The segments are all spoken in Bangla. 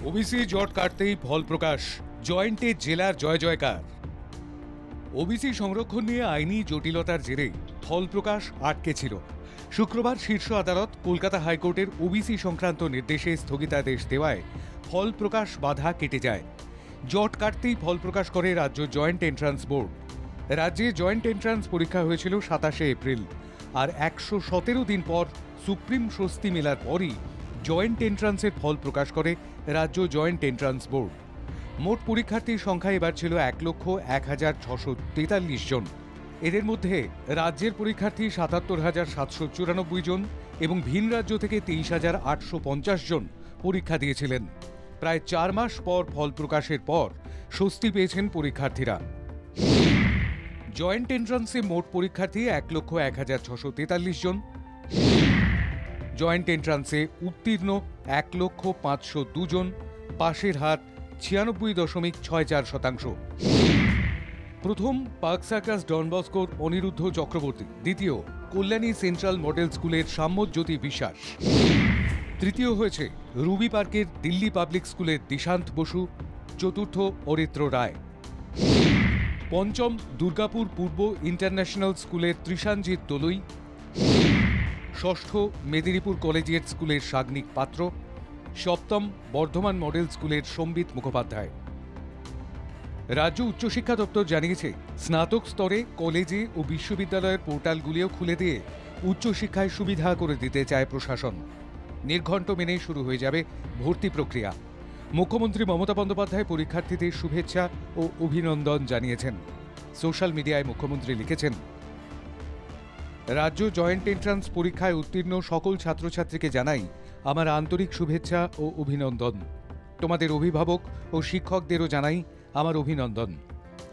ওবিসি জট কাটতেই ফল প্রকাশ, জয়েন্টে জেলার জয় জয়কার। ওবিসি সংরক্ষণ নিয়ে আইনি জটিলতার জেরে ফল প্রকাশ আটকে ছিল। শুক্রবার শীর্ষ আদালত কলকাতা হাইকোর্টের ওবিসি সংক্রান্ত নির্দেশে স্থগিতাদেশ দেওয়ায় ফল প্রকাশ বাধা কেটে যায়। জট কাটতেই ফল প্রকাশ করে রাজ্য জয়েন্ট এন্ট্রান্স বোর্ড। রাজ্যে জয়েন্ট এন্ট্রান্স পরীক্ষা হয়েছিল 27শে এপ্রিল, আর 117 দিন পর সুপ্রিম স্বস্তি মেলার পরই জয়েন্ট এন্ট্রান্সের ফল প্রকাশ করে রাজ্য জয়েন্ট এন্ট্রান্স বোর্ড। মোট পরীক্ষার্থীর সংখ্যা এবার ছিল 1,01,643 জন। এদের মধ্যে রাজ্যের পরীক্ষার্থী 77,794 জন এবং ভিন রাজ্য থেকে 23,850 জন পরীক্ষা দিয়েছিলেন। প্রায় 4 মাস পর ফল প্রকাশের পর স্বস্তি পেয়েছেন পরীক্ষার্থীরা। জয়েন্ট এন্ট্রান্সে মোট পরীক্ষার্থী 1,01,643 জন। জয়েন্ট এন্ট্রান্সে উত্তীর্ণ 1,05,02 জন, পাশের হার 96.64%। প্রথম পার্ক সার্কাস ডন বস্কোর অনিরুদ্ধ চক্রবর্তী, দ্বিতীয় কল্যাণী সেন্ট্রাল মডেল স্কুলের সাম্যজ্যোতি বিশ্বাস, তৃতীয় হয়েছে রুবি পার্কের দিল্লি পাবলিক স্কুলের দিশান্ত বসু, চতুর্থ অরিত্র রায়, পঞ্চম দুর্গাপুর পূর্ব ইন্টারন্যাশনাল স্কুলের ত্রিশানজিৎ দলুই, ষষ্ঠ মেদিনীপুর কলেজিয়েট স্কুলের সাগ্নিক পাত্র, সপ্তম বর্ধমান মডেল স্কুলের সম্বিত মুখোপাধ্যায়। রাজ্য উচ্চশিক্ষা দপ্তর জানিয়েছে, স্নাতক স্তরে কলেজে ও বিশ্ববিদ্যালয়ের পোর্টালগুলিও খুলে দিয়ে উচ্চশিক্ষায় সুবিধা করে দিতে চায় প্রশাসন। নির্ঘণ্ট মেনে শুরু হয়ে যাবে ভর্তি প্রক্রিয়া। মুখ্যমন্ত্রী মমতা বন্দ্যোপাধ্যায় পরীক্ষার্থীদের শুভেচ্ছা ও অভিনন্দন জানিয়েছেন। সোশ্যাল মিডিয়ায় মুখ্যমন্ত্রী লিখেছেন, রাজ্য জয়েন্ট এন্ট্রান্স পরীক্ষায় উত্তীর্ণ সকল ছাত্রছাত্রীকে জানাই আমার আন্তরিক শুভেচ্ছা ও অভিনন্দন। তোমাদের অভিভাবক ও শিক্ষকদেরও জানাই আমার অভিনন্দন।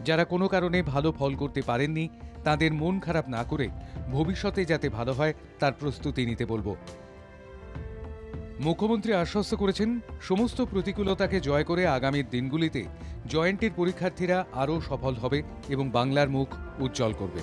যারা কোনো কারণে ভালো ফল করতে পারেননি তাদের মন খারাপ না করে ভবিষ্যতে যাতে ভালো হয় তার প্রস্তুতি নিতে বলবো। মুখ্যমন্ত্রী আশ্বস্ত করেছেন, সমস্ত প্রতিকূলতাকে জয় করে আগামীর দিনগুলিতে জয়েন্টের পরীক্ষার্থীরা আরও সফল হবে এবং বাংলার মুখ উজ্জ্বল করবে।